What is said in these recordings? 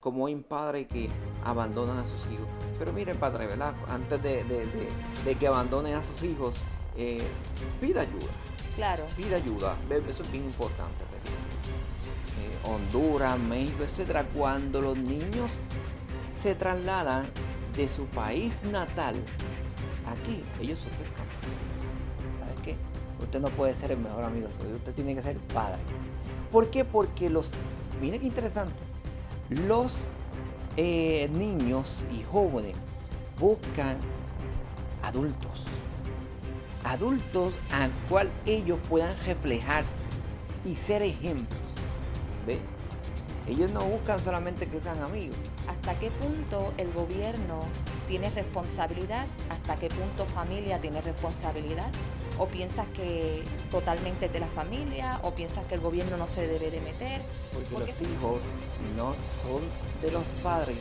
como hay un padre que abandonan a sus hijos. Pero miren, padre, ¿verdad? Antes de que abandonen a sus hijos, eh, pida ayuda, Claro, pida ayuda. Eso es bien importante, pedir. Honduras, México, etcétera. Cuando los niños se trasladan de su país natal aquí, ellos sufren. ¿Sabes qué? Usted no puede ser el mejor amigo suyo, usted tiene que ser padre. ¿Por qué? Porque mire qué interesante, los niños y jóvenes buscan adultos, adultos al cual ellos puedan reflejarse y ser ejemplos. ¿Ve? Ellos no buscan solamente que sean amigos. ¿hasta qué punto el gobierno tiene responsabilidad? ¿Hasta qué punto familia tiene responsabilidad? ¿O piensas que totalmente es de la familia? ¿O piensas que el gobierno no se debe de meter? Porque Porque los hijos no son de los padres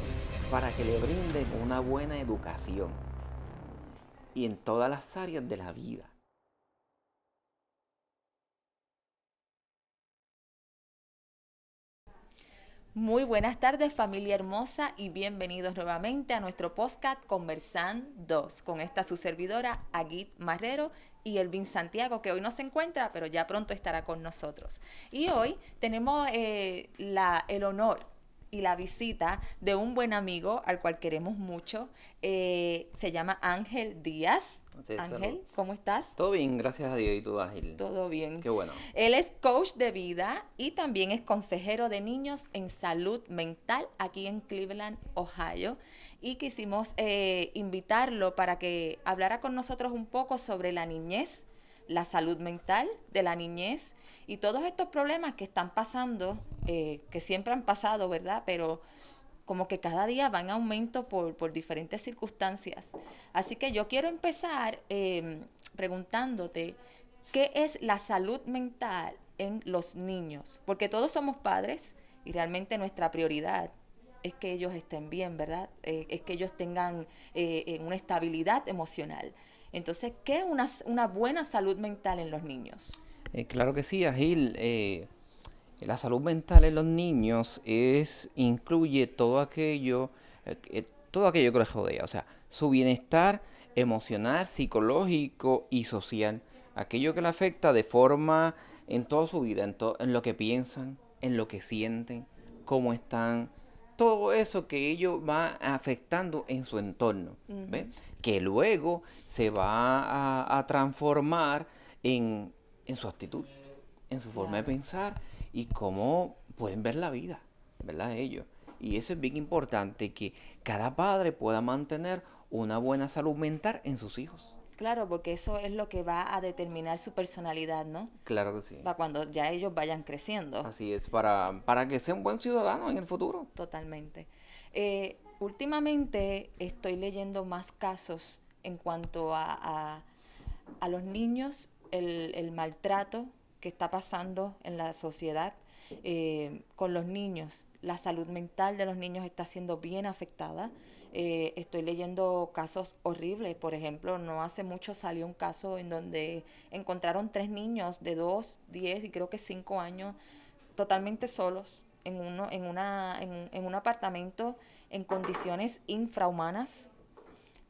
para que le brinden una buena educación y en todas las áreas de la vida. muy buenas tardes, familia hermosa, y bienvenidos nuevamente a nuestro podcast Conversando con esta su servidora, Aguit Marrero, y Elvin Santiago, que hoy no se encuentra, pero ya pronto estará con nosotros. Y hoy tenemos el honor y la visita de un buen amigo al cual queremos mucho. Se llama Ángel Díaz. Así salud. Ángel, ¿cómo estás? Todo bien, gracias a Dios. ¿Y tú, Ágil? Todo bien. Qué bueno. Él es coach de vida y también es consejero de niños en salud mental aquí en Cleveland, Ohio. Y quisimos invitarlo para que hablara con nosotros un poco sobre la niñez, la salud mental de la niñez y todos estos problemas que están pasando, que siempre han pasado, ¿verdad? Pero como que cada día van en aumento por diferentes circunstancias. Así que yo quiero empezar preguntándote, ¿qué es la salud mental en los niños? Porque todos somos padres y realmente nuestra prioridad es que ellos estén bien, ¿verdad? Es que ellos tengan una estabilidad emocional. Entonces, ¿qué es una buena salud mental en los niños? Claro que sí, Agil. La salud mental en los niños incluye todo aquello que les rodea, o sea, su bienestar emocional, psicológico y social, aquello que le afecta de forma en toda su vida, en lo que piensan, en lo que sienten, cómo están, todo eso que ellos van afectando en su entorno, ¿ve? Ujú. Que luego se va a transformar en su actitud, en su forma de Claro. pensar y cómo pueden ver la vida, ¿verdad? Ellos. Y eso es bien importante, que cada padre pueda mantener una buena salud mental en sus hijos. Claro, porque eso es lo que va a determinar su personalidad, ¿no? Claro que sí. Para cuando ya ellos vayan creciendo. Así es, para que sea un buen ciudadano en el futuro. Totalmente. Últimamente estoy leyendo más casos en cuanto a los niños, el maltrato que está pasando en la sociedad con los niños. La salud mental de los niños está siendo bien afectada. Estoy leyendo casos horribles. Por ejemplo, no hace mucho salió un caso en donde encontraron 3 niños de 2, 10 y creo que 5 años totalmente solos en un apartamento en condiciones infrahumanas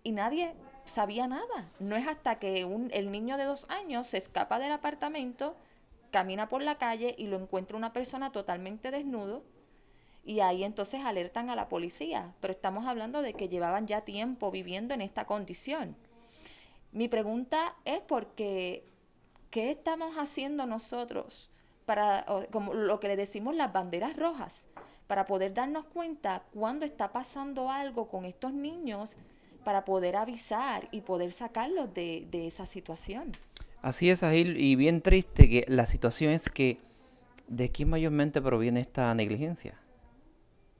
y nadie sabía nada. No es hasta que el niño de 2 años se escapa del apartamento, camina por la calle y lo encuentra una persona totalmente desnudo y ahí entonces alertan a la policía. Pero estamos hablando de que llevaban ya tiempo viviendo en esta condición. Mi pregunta es porque, ¿qué estamos haciendo nosotros para, como lo que le decimos las banderas rojas, para poder darnos cuenta cuando está pasando algo con estos niños, para poder avisar y poder sacarlos de esa situación? Así es, Agil, y bien triste que la situación es que ¿de quién mayormente proviene esta negligencia?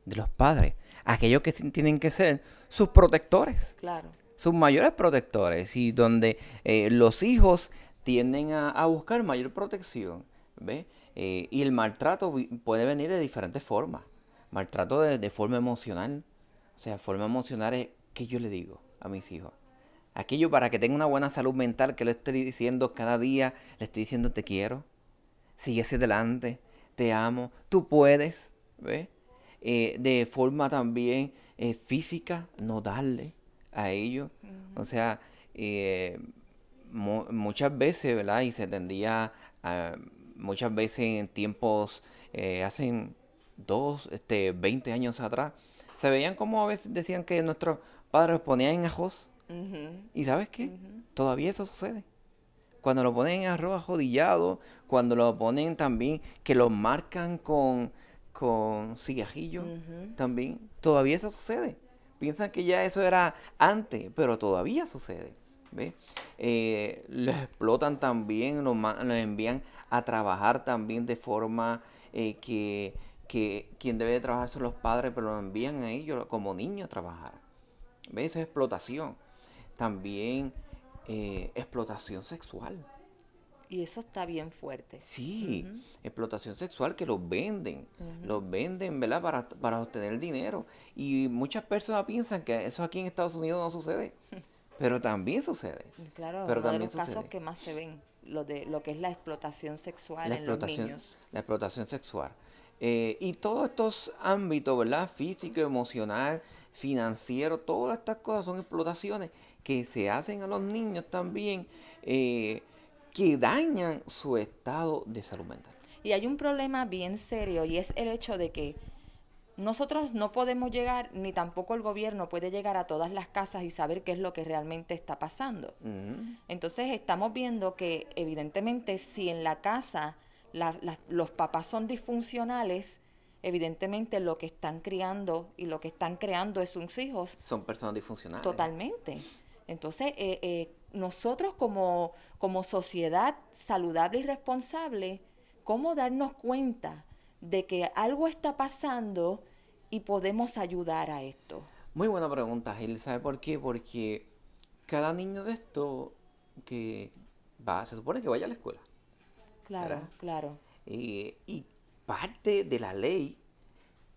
De los padres, aquellos que tienen que ser sus protectores, Claro, sus mayores protectores, y donde los hijos tienden a buscar mayor protección, ¿ve? Y el maltrato puede venir de diferentes formas. Maltrato de forma emocional. O sea, forma emocional es que yo le digo a mis hijos. Aquello para que tenga una buena salud mental, que le estoy diciendo cada día, le estoy diciendo te quiero, sigue hacia adelante, te amo, tú puedes, ¿ves? de forma también física, no darle a ellos. O Ujú. sea, eh, muchas veces, ¿verdad? Y se tendía a, muchas veces en tiempos, hace 20 años atrás, se veían como a veces decían que nuestros padres los ponían en ajos. Ujú. ¿Y sabes qué? Ujú. Todavía eso sucede. Cuando lo ponen en arroz ajodillado, cuando lo ponen también, que lo marcan con cigajillo, Ujú. también, todavía eso sucede. Piensan que ya eso era antes, pero todavía sucede. ¿Ves? Los explotan también, los envían a trabajar también de forma que quien debe de trabajar son los padres, pero lo envían a ellos como niños a trabajar. ¿Ves? Eso es explotación. También explotación sexual. Y eso está bien fuerte. Sí, Ujú. explotación sexual que Ujú. los venden, ¿verdad? Para obtener dinero. Y muchas personas piensan que eso aquí en Estados Unidos no sucede, pero también sucede, Y claro, pero uno de también los casos sucede. que más se ven, lo que es la explotación sexual La en los explotación, niños. la explotación sexual. Y todos estos ámbitos, ¿verdad? Físico, emocional, financiero, todas estas cosas son explotaciones que se hacen a los niños también, eh, que dañan su estado de salud mental. Y hay un problema bien serio y es el hecho de que nosotros no podemos llegar, ni tampoco el gobierno puede llegar a todas las casas y saber qué es lo que realmente está pasando. Ujú. Entonces estamos viendo que evidentemente si en la casa los papás son disfuncionales, evidentemente lo que están criando y lo que están creando es sus hijos Son personas disfuncionales. totalmente. Entonces nosotros como sociedad saludable y responsable, ¿cómo darnos cuenta de que algo está pasando y podemos ayudar a esto? Muy buena pregunta, Gil. ¿Sabe por qué? Porque cada niño de esto que se supone que vaya a la escuela, ¿verdad? Claro, claro. Y parte de la ley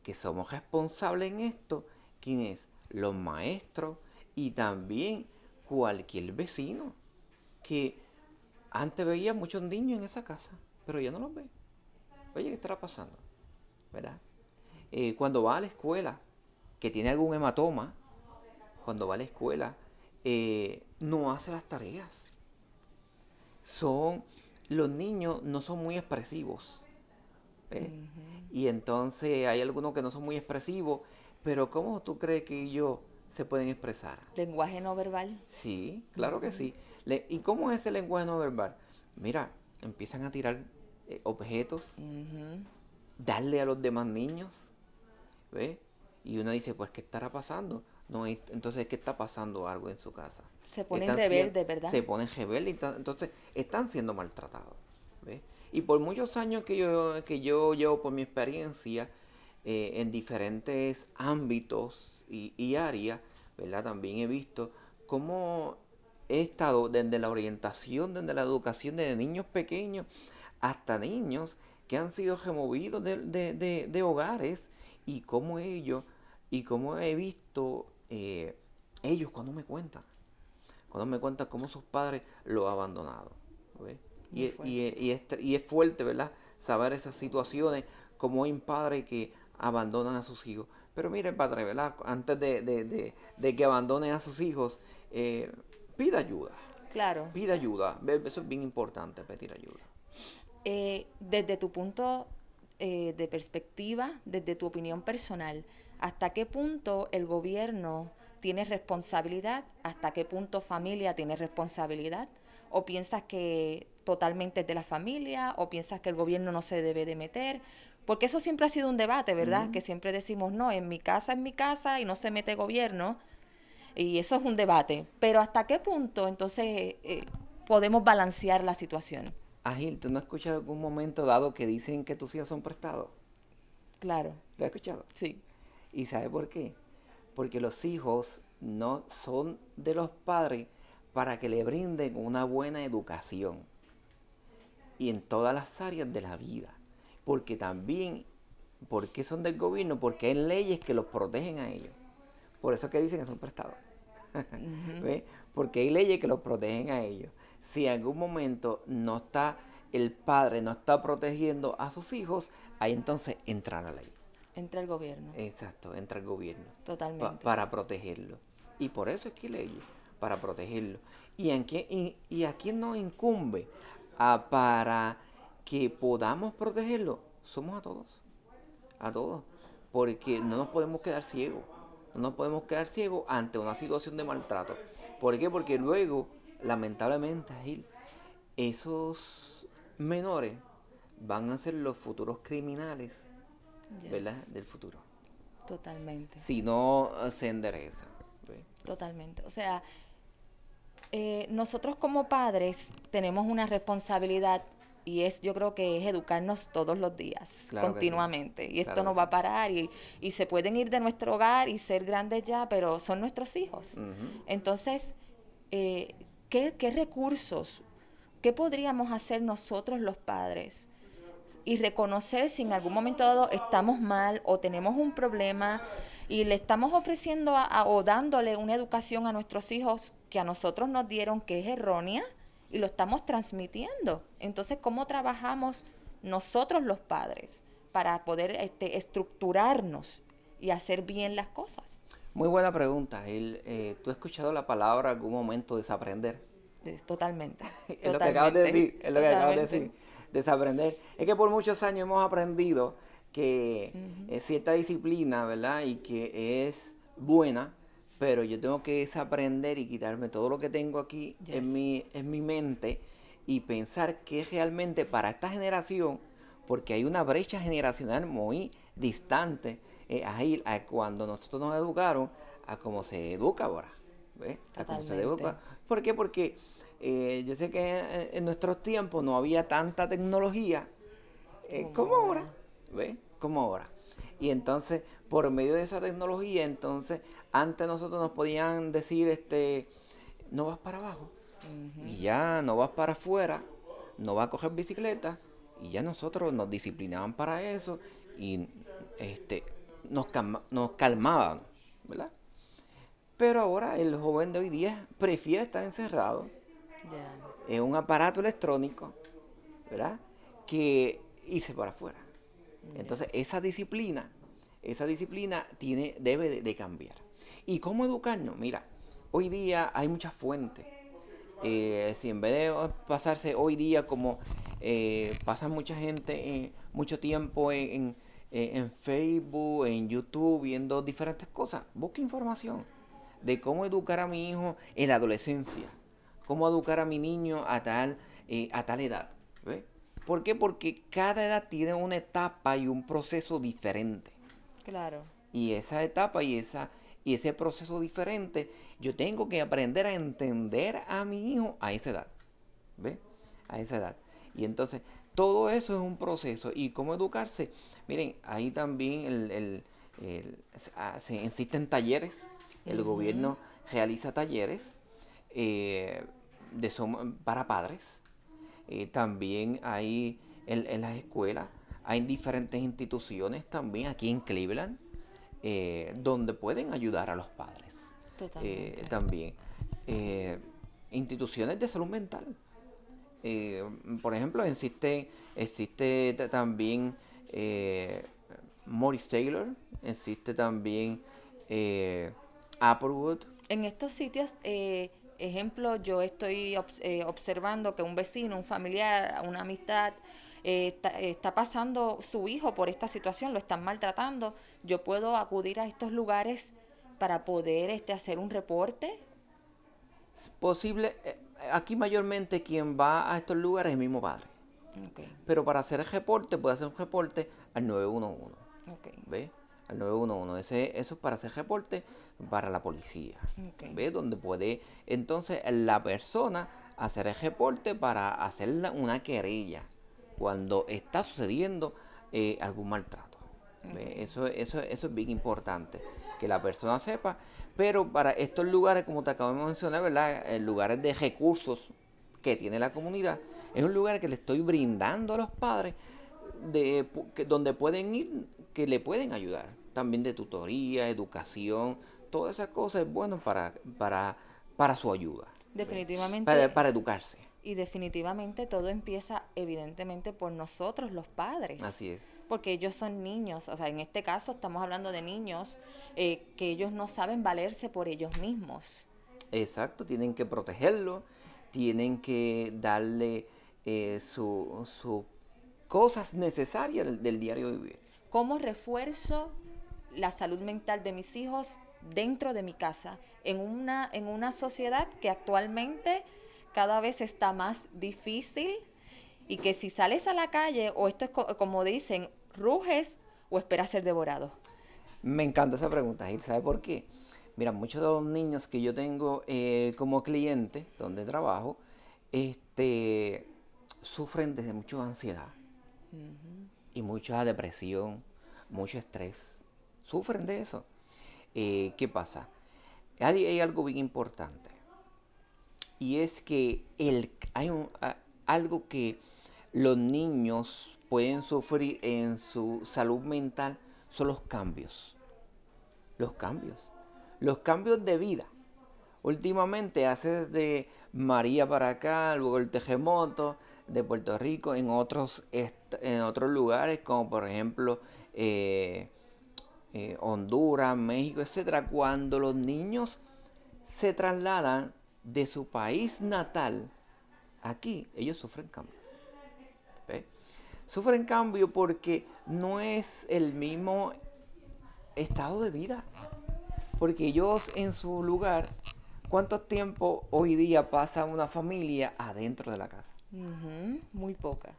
que somos responsables en esto, ¿quién es? Los maestros y también cualquier vecino que antes veía muchos niños en esa casa, pero ya no los ve. Oye, ¿qué estará pasando? ¿Verdad? Cuando va a la escuela, que tiene algún hematoma, cuando va a la escuela, no hace las tareas. Son, los niños no son muy expresivos. ¿Ves? Ujú. Y entonces hay algunos que no son muy expresivos, pero ¿cómo tú crees que ellos se pueden expresar? Lenguaje no verbal. Sí, claro que Ujú. sí. ¿Y cómo es ese lenguaje no verbal? Mira, empiezan a tirar objetos, Ujú. darle a los demás niños, ¿ves? Y uno dice, pues, ¿qué estará pasando? No, entonces, ¿qué está pasando algo en su casa? Se ponen rebeldes, Se ¿verdad? ponen rebeldes, entonces están siendo maltratados, ¿ves? Y por muchos años que yo llevo por mi experiencia en diferentes ámbitos y áreas, ¿verdad? También he visto cómo he estado desde la orientación, desde la educación de niños pequeños hasta niños que han sido removidos de hogares y cómo he visto ellos cuando me cuentan cómo sus padres lo han abandonado. ¿Ves? Muy fuerte. Y es fuerte, ¿verdad? Saber esas situaciones, como hay un padre que abandonan a sus hijos. Pero mire, padre, ¿verdad? Antes de que abandonen a sus hijos, eh, pida ayuda. Claro. Pida ayuda. Eso es bien importante, pedir ayuda. Desde tu punto de perspectiva, desde tu opinión personal, ¿hasta qué punto el gobierno tiene responsabilidad? ¿Hasta qué punto familia tiene responsabilidad? ¿O piensas que totalmente es de la familia? ¿O piensas que el gobierno no se debe de meter? Porque eso siempre ha sido un debate, ¿verdad? Que Ujú. siempre decimos, no, en mi casa es mi casa y no se mete gobierno. Y eso es un debate. Pero ¿hasta qué punto entonces podemos balancear la situación? Agil, ¿tú no has escuchado algún momento dado que dicen que tus hijos son prestados? Claro, ¿Lo has escuchado? sí. ¿Y sabe por qué? Porque los hijos no son de los padres para que le brinden una buena educación y en todas las áreas de la vida. Porque también, ¿por qué son del gobierno? Porque hay leyes que los protegen a ellos. Por eso que dicen que son prestados. Ujú. ¿Ves? Porque hay leyes que los protegen a ellos. Si en algún momento no está el padre, no está protegiendo a sus hijos, ahí entonces entra la ley. Entra el gobierno, Exacto, entra el gobierno totalmente. para protegerlo. Y por eso es que hay leyes, para protegerlo. ¿Y a quién nos incumbe para que podamos protegerlo? Somos a todos. Porque no nos podemos quedar ciegos. No nos podemos quedar ciegos ante una situación de maltrato. ¿Por qué? Porque luego, lamentablemente, Gil, esos menores van a ser los futuros criminales, ¿verdad? Yes, Del futuro. totalmente, Si no se endereza. ¿Ve? totalmente. O sea, nosotros como padres tenemos una responsabilidad y yo creo que es educarnos todos los días, Claro que sí. continuamente. Y esto Claro que no va sí. a parar y se pueden ir de nuestro hogar y ser grandes ya, pero son nuestros hijos. Ujú. Entonces, eh, ¿qué recursos, qué podríamos hacer nosotros los padres? Y reconocer si en algún momento dado estamos mal o tenemos un problema y le estamos ofreciendo o dándole una educación a nuestros hijos que a nosotros nos dieron que es errónea y lo estamos transmitiendo. Entonces, ¿cómo trabajamos nosotros los padres para poder estructurarnos y hacer bien las cosas? Muy buena pregunta. ¿Tú has escuchado la palabra algún momento desaprender? Totalmente, Es lo que acabas de totalmente, decir, es lo que acabas de totalmente. decir, desaprender. Es que por muchos años hemos aprendido que Ujú. es cierta disciplina, ¿verdad? Y que es buena, pero yo tengo que desaprender y quitarme todo lo que tengo aquí Yes, en mi mente y pensar que es realmente para esta generación, porque hay una brecha generacional muy distante a cuando nosotros nos educaron, a cómo se educa ahora. ¿Ves? A cómo se totalmente. educa. ¿Por qué? Porque yo sé que en nuestros tiempos no había tanta tecnología Como como ahora, ahora. ¿ves? Como ahora. Y entonces, por medio de esa tecnología, entonces, antes nosotros nos podían decir, no vas para abajo, Ujú. y ya no vas para afuera, no vas a coger bicicleta, y ya nosotros nos disciplinaban para eso, y este, nos calmaban, ¿verdad? Pero ahora el joven de hoy día prefiere estar encerrado Ya. en un aparato electrónico, ¿verdad? Que irse para afuera. Entonces, Yes. esa disciplina debe de cambiar. ¿Y cómo educarnos? Mira, hoy día hay muchas fuentes. Si en vez de pasarse hoy día como pasa mucha gente mucho tiempo en Facebook, en YouTube, viendo diferentes cosas, busca información de cómo educar a mi hijo en la adolescencia, cómo educar a mi niño a tal edad. ¿Ves? ¿Por qué? Porque cada edad tiene una etapa y un proceso diferente. Claro. Y esa etapa y ese proceso diferente, yo tengo que aprender a entender a mi hijo a esa edad. ¿Ves? A esa edad. Y entonces, todo eso es un proceso. ¿Y cómo educarse? Miren, ahí también existen talleres. El Ujú. gobierno realiza talleres para padres. También hay en las escuelas, hay diferentes instituciones también aquí en Cleveland donde pueden ayudar a los padres. Totalmente. También instituciones de salud mental. Eh, por ejemplo, existe también eh, Morris Taylor, existe también eh, Applewood. En estos sitios, ejemplo, yo estoy observando que un vecino, un familiar, una amistad, está pasando su hijo por esta situación, lo están maltratando. Yo puedo acudir a estos lugares para poder hacer un reporte. Es posible, aquí mayormente quien va a estos lugares es el mismo padre. Ok, Pero para hacer el reporte, puede hacer un reporte al 911. ok, ¿Ves? Al 911. Eso es para hacer reporte para la policía. ok, ¿Ves? Donde puede entonces la persona hacer el reporte para hacer una querella cuando está sucediendo algún maltrato. ok. ¿Ves? Eso es bien importante, que la persona sepa. Pero para estos lugares, como te acabo de mencionar, ¿verdad? Lugares de recursos que tiene la comunidad, es un lugar que le estoy brindando a los padres donde pueden ir, que le pueden ayudar. También de tutoría, educación, todas esas cosas es bueno para su ayuda. ¿Ve? Definitivamente, Para educarse. Y definitivamente todo empieza evidentemente por nosotros, los padres. Así es. Porque ellos son niños, o sea, en este caso estamos hablando de niños que ellos no saben valerse por ellos mismos. Exacto, tienen que protegerlo, tienen que darle sus cosas necesarias del diario vivir. ¿Cómo refuerzo la salud mental de mis hijos dentro de mi casa? En una sociedad que actualmente cada vez está más difícil y que si sales a la calle, o esto es como dicen, ruges o esperas ser devorado. Me encanta esa pregunta, Gil. ¿Sabe por qué? Mira, muchos de los niños que yo tengo como cliente, donde trabajo, este, sufren de mucha ansiedad y mucha depresión, mucho estrés. Sufren de eso. ¿Qué pasa? Hay algo bien importante. Y es que algo que los niños pueden sufrir en su salud mental son los cambios. Los cambios. Los cambios de vida. Últimamente hace de María para acá, luego el terremoto de Puerto Rico, en otros lugares, como por ejemplo Honduras, México, etcétera. Cuando los niños se trasladan de su país natal aquí, ellos sufren cambio. ¿Ve? Sufren cambio porque no es el mismo estado de vida. Porque ellos en su lugar, ¿cuánto tiempo hoy día pasa una familia adentro de la casa? Muy poca.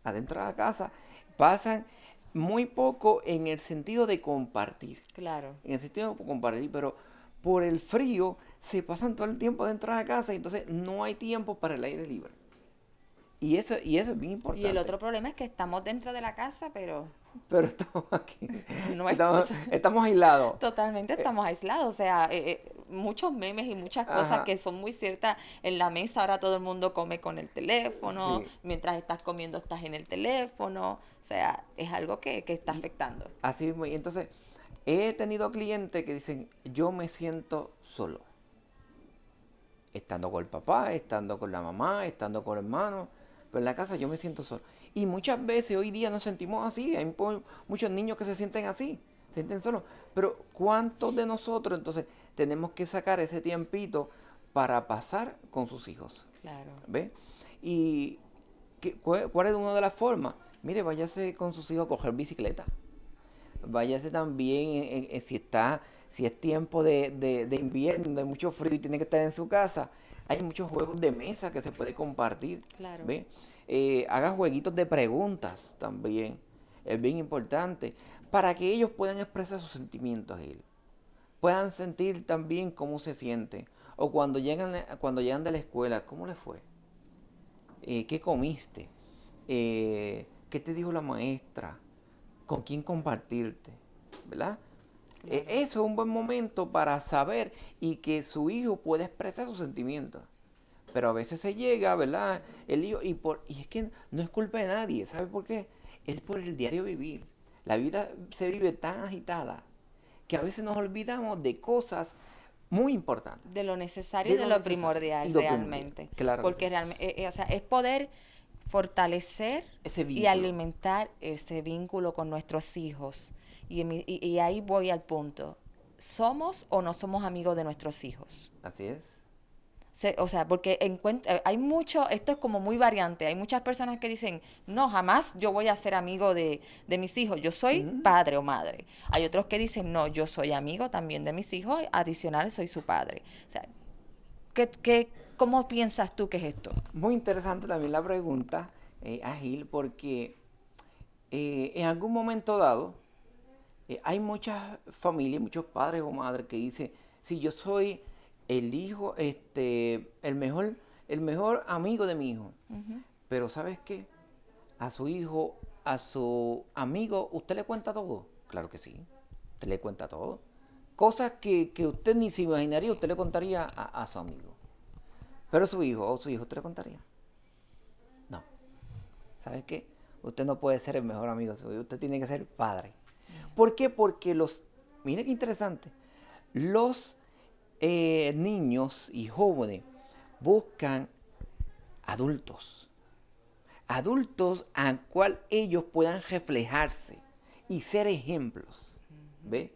Adentro de la casa pasan muy poco en el sentido de compartir. Claro. En el sentido de compartir, pero por el frío se pasan todo el tiempo dentro de la casa y entonces no hay tiempo para el aire libre. Y eso es bien importante. Y el otro problema es que estamos dentro de la casa, pero estamos aquí. no es, Estamos aislados. totalmente estamos aislados. O sea, muchos memes y muchas cosas Ajá. que son muy ciertas en la mesa. Ahora todo el mundo come con el teléfono. Sí. Mientras estás comiendo estás en el teléfono. O sea, es algo que está afectando. Así mismo. Y entonces, he tenido clientes que dicen, yo me siento solo. Estando con el papá, estando con la mamá, estando con el hermano. Pero en la casa yo me siento solo. Y muchas veces hoy día nos sentimos así. Hay muchos niños que se sienten así, se sienten solos. Pero ¿cuántos de nosotros entonces tenemos que sacar ese tiempito para pasar con sus hijos? Claro. ¿Ve? ¿Y cuál es una de las formas? Mire, váyase con sus hijos a coger bicicleta. Váyase también, si es tiempo de invierno, de mucho frío y tiene que estar en su casa, hay muchos juegos de mesa que se puede compartir. Claro. ¿Ve? Haga jueguitos de preguntas también. Es bien importante para que ellos puedan expresar sus sentimientos. Puedan sentir también cómo se sienten. O cuando llegan de la escuela, ¿cómo les fue? ¿Qué comiste? ¿Qué te dijo la maestra? ¿Con quién compartirte? ¿Verdad? Claro. Eso es un buen momento para saber y que su hijo pueda expresar sus sentimientos. Pero a veces se llega, ¿verdad? El hijo, y es que no es culpa de nadie, ¿sabe por qué? Es por el diario vivir. La vida se vive tan agitada que a veces nos olvidamos de cosas muy importantes. De lo necesario y de lo primordial, realmente. Claro. Porque realmente, o sea, es poder fortalecer ese y vínculo. alimentar ese vínculo con nuestros hijos. Y ahí voy al punto. ¿Somos o no somos amigos de nuestros hijos? Así es. O sea, porque hay mucho, esto es como muy variante. Hay muchas personas que dicen, no, jamás yo voy a ser amigo de mis hijos. Yo soy padre o madre. Hay otros que dicen, no, yo soy amigo también de mis hijos, adicional soy su padre. O sea, ¿cómo piensas tú que es esto? Muy interesante también la pregunta, Agil, porque en algún momento dado hay muchas familias, muchos padres o madres que dicen, si yo soy el hijo, el mejor amigo de mi hijo. Pero ¿sabes qué? A su hijo, a su amigo, ¿usted le cuenta todo? Claro que sí, usted le cuenta todo. Cosas que usted ni se imaginaría, usted le contaría a su amigo. Pero su hijo, ¿usted le contaría? No. ¿Sabes qué? Usted no puede ser el mejor amigo de su hijo, usted tiene que ser padre. ¿Por qué? Porque mire qué interesante, los niños y jóvenes buscan adultos. Adultos a cual ellos puedan reflejarse y ser ejemplos. ¿Ve?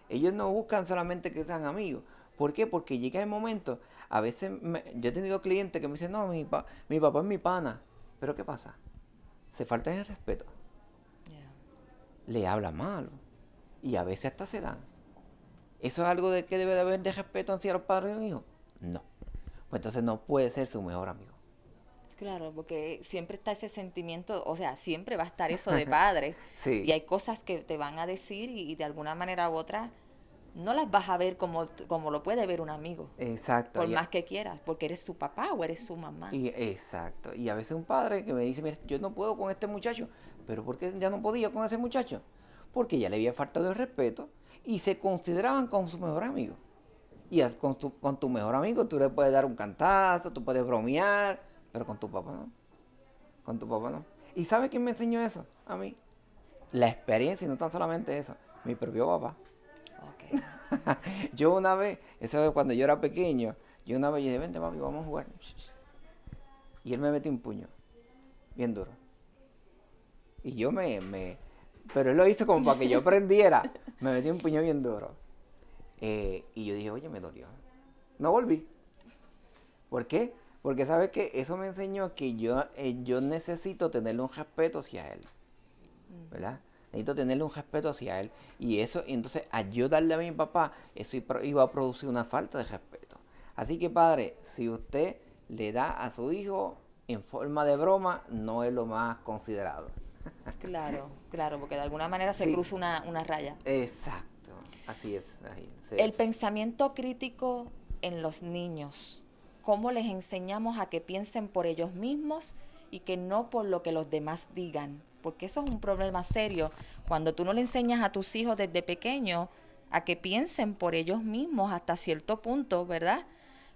Ellos no buscan solamente que sean amigos. ¿Por qué? Porque llega el momento, a veces yo he tenido clientes que me dicen, no, mi papá es mi pana. Pero ¿qué pasa? Se falta el respeto. Yeah. Le habla malo. Y a veces hasta se dan. ¿Eso es algo de que debe de haber de respeto hacia los padres de un hijo? No. Pues entonces no puede ser su mejor amigo. Claro, porque siempre está ese sentimiento, o sea, siempre va a estar eso de padre. Sí. Y hay cosas que te van a decir y de alguna manera u otra no las vas a ver como lo puede ver un amigo, Exacto. por más que quieras, porque eres su papá o eres su mamá. Exacto. Y a veces un padre que me dice, mira, yo no puedo con este muchacho. ¿Pero por qué ya no podía con ese muchacho? Porque ya le había faltado el respeto y se consideraban como su mejor amigo. Y con tu mejor amigo tú le puedes dar un cantazo, tú puedes bromear, pero con tu papá no. Con tu papá no. ¿Y sabe quién me enseñó eso? A mí. La experiencia y no tan solamente eso. Mi propio papá. Okay. Yo una vez, eso es cuando yo era pequeño, yo una vez dije, vente papi, vamos a jugar. Y él me metió un puño, bien duro. Y yo pero él lo hizo como para que yo aprendiera. Me metió un puño bien duro. Y yo dije, oye, me dolió. No volví. ¿Por qué? Porque sabes que eso me enseñó que yo necesito tenerle un respeto hacia él. ¿Verdad? Necesito tenerle un respeto hacia él. Y eso, entonces, al yo darle a mi papá, eso iba a producir una falta de respeto. Así que, padre, si usted le da a su hijo en forma de broma, no es lo más considerado. Claro, claro, porque de alguna manera se Sí, cruza una raya. exacto. Así es. El pensamiento crítico en los niños, ¿cómo les enseñamos a que piensen por ellos mismos y que no por lo que los demás digan? Porque eso es un problema serio. Cuando tú no le enseñas a tus hijos desde pequeños a que piensen por ellos mismos hasta cierto punto, ¿verdad?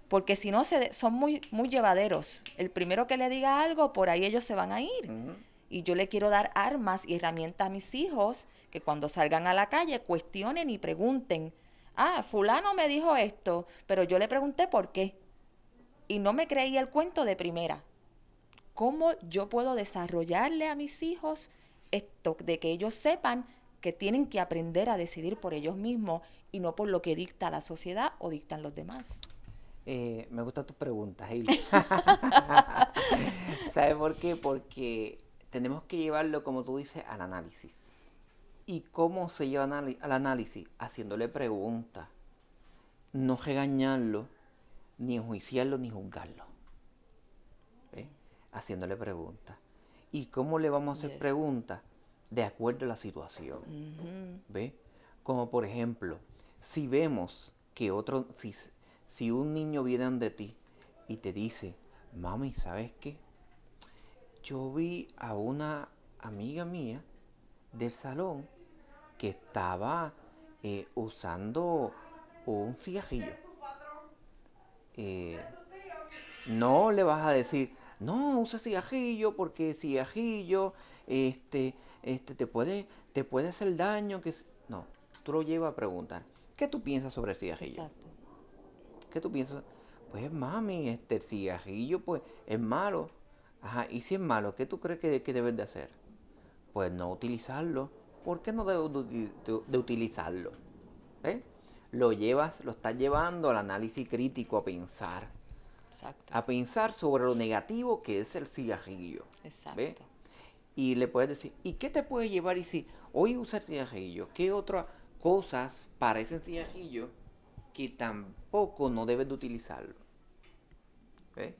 Porque si no, son muy llevaderos. El primero que le diga algo, por ahí ellos se van a ir. Uh-huh. Y yo le quiero dar armas y herramientas a mis hijos que cuando salgan a la calle cuestionen y pregunten. Ah, fulano me dijo esto, pero yo le pregunté por qué. Y no me creía el cuento de primera. ¿Cómo yo puedo desarrollarle a mis hijos esto de que ellos sepan que tienen que aprender a decidir por ellos mismos y no por lo que dicta la sociedad o dictan los demás? Me gusta tu pregunta, Hailey. ¿Sabes por qué? Porque tenemos que llevarlo, como tú dices, al análisis. ¿Y cómo se lleva al análisis? Haciéndole preguntas. No regañarlo, ni enjuiciarlo, ni juzgarlo. ¿Ve? Haciéndole preguntas. ¿Y cómo le vamos a hacer Yes. preguntas? De acuerdo a la situación. ¿Ve? Como por ejemplo, si vemos que si un niño viene ante ti y te dice, mami, ¿sabes qué? Yo vi a una amiga mía del salón que estaba usando un cigarrillo. No le vas a decir, no use cigarrillo porque cigarrillo te puede hacer daño. No, tú lo llevas a preguntar, ¿qué tú piensas sobre el cigarrillo? Exacto. ¿Qué tú piensas? Pues mami, el cigarrillo pues es malo. Ajá, y si es malo, ¿qué tú crees que debes de hacer? Pues no utilizarlo. ¿Por qué no debes de utilizarlo? ¿Eh? Lo estás llevando al análisis crítico, a pensar. Exacto. A pensar sobre lo negativo que es el cigarrillo. Exacto. ¿Ve? Y le puedes decir, ¿y qué te puede llevar? Y si hoy usa el cigarrillo, ¿qué otras cosas parecen cigarrillo que tampoco no debes de utilizarlo? ¿Ve?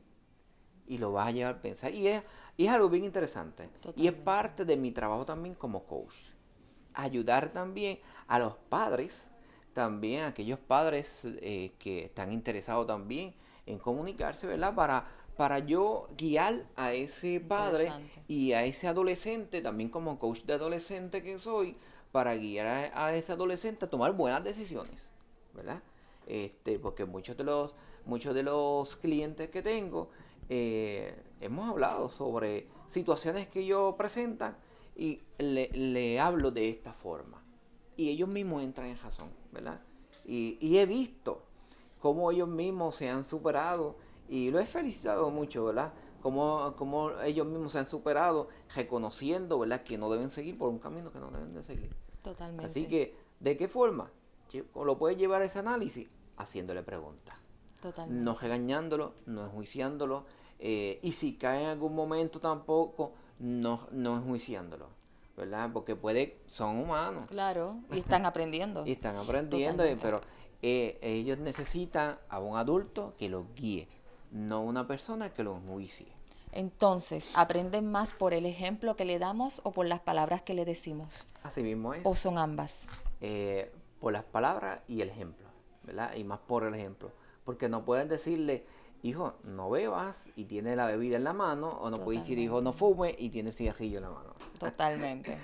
Y lo vas a llevar a pensar. Y es algo bien interesante. Totalmente. Y es parte de mi trabajo también como coach. Ayudar también a los padres, también a aquellos padres que están interesados también en comunicarse, ¿verdad? Para yo guiar a ese padre y a ese adolescente, también como coach de adolescente que soy, para guiar a ese adolescente a tomar buenas decisiones, ¿verdad? Porque muchos de los clientes que tengo hemos hablado sobre situaciones que ellos presentan y le hablo de esta forma. Y ellos mismos entran en razón, ¿verdad? Y he visto cómo ellos mismos se han superado y lo he felicitado mucho, ¿verdad? cómo ellos mismos se han superado, reconociendo, ¿verdad?, que no deben seguir por un camino que no deben de seguir. Así Totalmente, que, ¿de qué forma? Lo puedes llevar ese análisis haciéndole preguntas, no totalmente. regañándolo, no enjuiciándolo, y si cae en algún momento tampoco, no enjuiciándolo, ¿verdad? Porque son humanos Claro, y están aprendiendo. y están aprendiendo, Totalmente. pero ellos necesitan a un adulto que los guíe, no una persona que los enjuicie. Entonces, ¿aprenden más por el ejemplo que le damos o por las palabras que le decimos? Así mismo es, ¿O son ambas? por las palabras y el ejemplo, ¿verdad? Y más por el ejemplo, porque no pueden decirle, hijo, no bebas y tiene la bebida en la mano, o no puede decir, hijo, Totalmente. no fume y tiene el cigarrillo en la mano. Totalmente.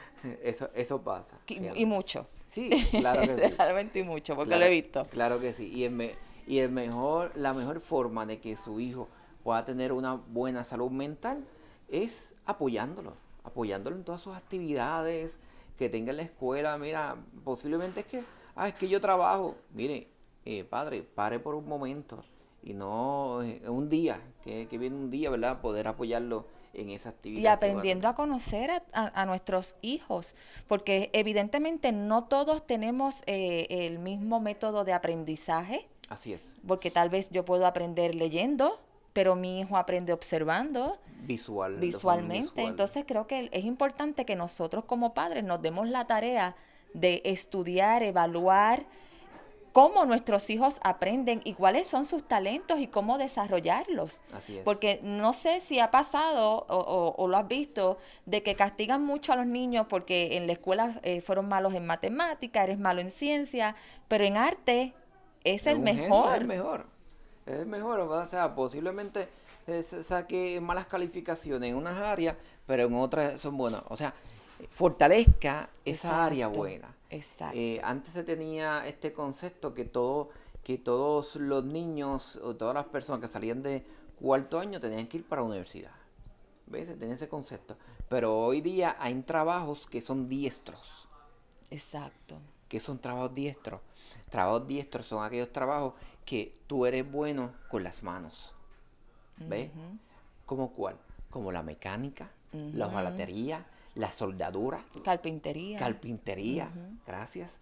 Eso pasa, Y realmente. mucho. Sí, claro que sí. Realmente y mucho, porque lo he Claro, visto. claro que sí. La mejor forma de que su hijo pueda tener una buena salud mental es apoyándolo en todas sus actividades, que tenga en la escuela. Mira, posiblemente es que yo trabajo. Mire, padre, pare por un momento y no un día, que viene un día, ¿verdad? Poder apoyarlo en esa Y actividad que va a aprendiendo tener. a conocer a nuestros hijos, porque evidentemente no todos tenemos el mismo método de aprendizaje, Así es, porque tal vez yo puedo aprender leyendo, pero mi hijo aprende observando visual, de forma visualmente. visual. Entonces creo que es importante que nosotros como padres nos demos la tarea de estudiar, evaluar cómo nuestros hijos aprenden y cuáles son sus talentos y cómo desarrollarlos. Así es. Porque no sé si ha pasado o lo has visto de que castigan mucho a los niños porque en la escuela fueron malos en matemática, eres malo en ciencia, pero en arte es Es el un genio, es el mejor. mejor. Es el mejor. O sea, posiblemente saque malas calificaciones en unas áreas, pero en otras son buenas. O sea, fortalezca esa área Exacto, buena. exacto. Antes se tenía este concepto que todos los niños o todas las personas que salían de cuarto año tenían que ir para la universidad. ¿Ves? Se tenía ese concepto. Pero hoy día hay trabajos que son diestros. Exacto. ¿Qué son trabajos diestros? Trabajos diestros son aquellos trabajos que tú eres bueno con las manos. ¿Ves? Ujú, ¿Como cuál? Como la mecánica, la ujú. hojalatería, la soldadura, Carpintería. carpintería. Ujú. Gracias.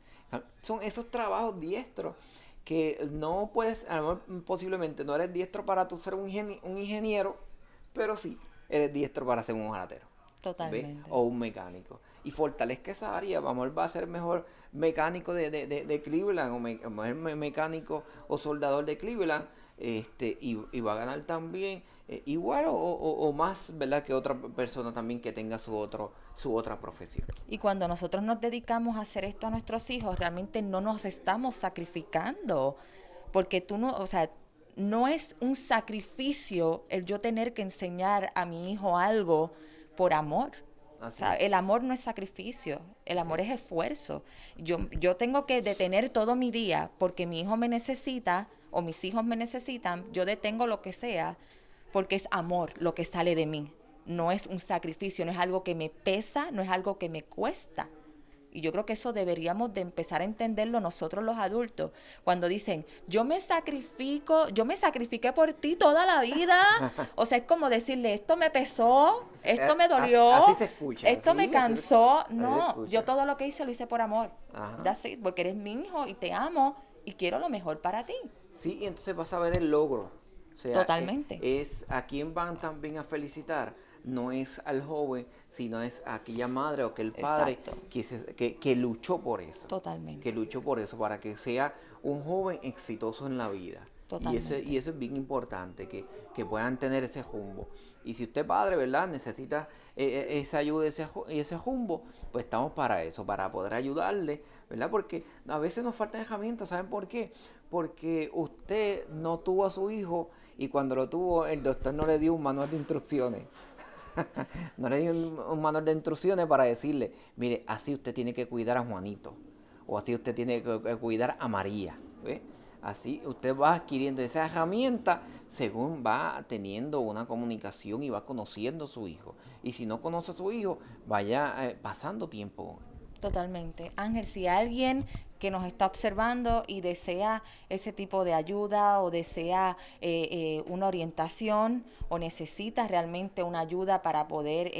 Son esos trabajos diestros que no puedes, a lo mejor, posiblemente no eres diestro para tú ser un ingeniero, pero sí eres diestro para ser un hojalatero. ¿Ve? Totalmente. O un mecánico. Y fortalezca esa área. Vamos, él va a ser mejor mecánico de Cleveland, o mejor mecánico o soldador de Cleveland, y va a ganar también igual o más, ¿verdad? Que otra persona también que tenga su otra profesión. Y cuando nosotros nos dedicamos a hacer esto a nuestros hijos, realmente no nos estamos sacrificando, porque tú no, o sea, no es un sacrificio el yo tener que enseñar a mi hijo algo por amor. O Así sea, es, el amor no es sacrificio, el así amor es, es esfuerzo. Yo, así es. yo tengo que detener todo mi día porque mi hijo me necesita o mis hijos me necesitan, yo detengo lo que sea porque es amor lo que sale de mí. No es un sacrificio, no es algo que me pesa, no es algo que me cuesta. Y yo creo que eso deberíamos de empezar a entenderlo nosotros los adultos. Cuando dicen, yo me sacrifico, yo me sacrifiqué por ti toda la vida. O sea, es como decirle, esto me pesó, esto me Así dolió, se escucha, esto me sí, cansó. así se No, yo escucha. todo lo que hice lo hice por amor. Ajá. That's it, porque eres mi hijo y te amo y quiero lo mejor para ti. Sí, y entonces vas a ver el logro. O sea, Totalmente, es a quien van también a felicitar. No es al joven, sino es a aquella madre o aquel padre exacto, que luchó por eso. Que totalmente, luchó por eso, para que sea un joven exitoso en la vida. Y totalmente. eso es bien importante, que puedan tener ese rumbo. Y si usted padre, ¿verdad? Necesita esa ayuda y ese rumbo, pues estamos para eso, para poder ayudarle, ¿verdad? Porque a veces nos faltan herramientas, ¿saben por qué? Porque usted no tuvo a su hijo y cuando lo tuvo el doctor no le dio un manual de instrucciones. No le dio un manual de instrucciones para decirle, mire, así usted tiene que cuidar a Juanito o así usted tiene que cuidar a María. ¿Ve? Así usted va adquiriendo esa herramienta según va teniendo una comunicación y va conociendo a su hijo. Y si no conoce a su hijo, vaya pasando tiempo. Totalmente. Ángel, si alguien que nos está observando y desea ese tipo de ayuda o desea una orientación o necesita realmente una ayuda para poder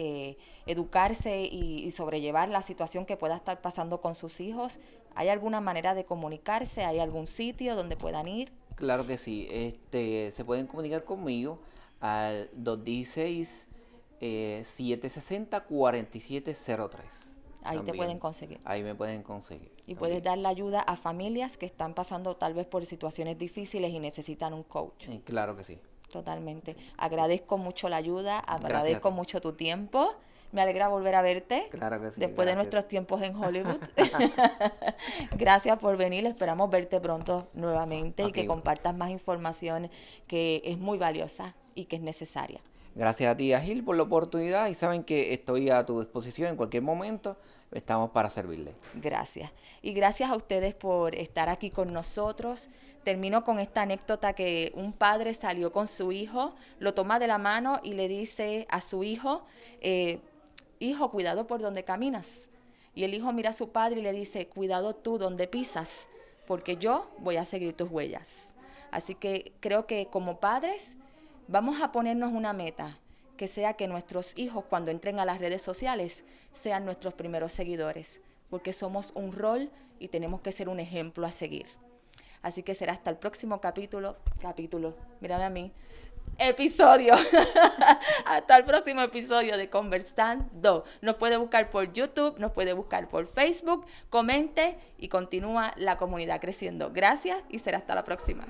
educarse y sobrellevar la situación que pueda estar pasando con sus hijos, ¿hay alguna manera de comunicarse? ¿Hay algún sitio donde puedan ir? Claro que sí. Se pueden comunicar conmigo al 216 760-4703. Ahí te pueden También. conseguir. Ahí me pueden conseguir. Y puedes También. dar la ayuda a familias que están pasando tal vez por situaciones difíciles y necesitan un coach. Claro que sí. Totalmente. Agradezco mucho la ayuda, Gracias a agradezco ti. mucho tu tiempo. Me alegra volver a verte Claro que sí. después de Gracias. nuestros tiempos en Hollywood. Gracias por venir. Esperamos verte pronto nuevamente y que Ok. compartas más información que es muy valiosa y que es necesaria. Gracias a ti, Agil, por la oportunidad y saben que estoy a tu disposición en cualquier momento. Estamos para servirles. Gracias. Y gracias a ustedes por estar aquí con nosotros. Termino con esta anécdota que un padre salió con su hijo, lo toma de la mano y le dice a su hijo, hijo, cuidado por donde caminas. Y el hijo mira a su padre y le dice, cuidado tú donde pisas, porque yo voy a seguir tus huellas. Así que creo que como padres vamos a ponernos una meta, que sea que nuestros hijos cuando entren a las redes sociales sean nuestros primeros seguidores, porque somos un rol y tenemos que ser un ejemplo a seguir. Así que será hasta el próximo capítulo, mírame a mí, episodio. Hasta el próximo episodio de Conversando. Nos puede buscar por YouTube, nos puede buscar por Facebook, comente y continúa la comunidad creciendo. Gracias y será hasta la próxima.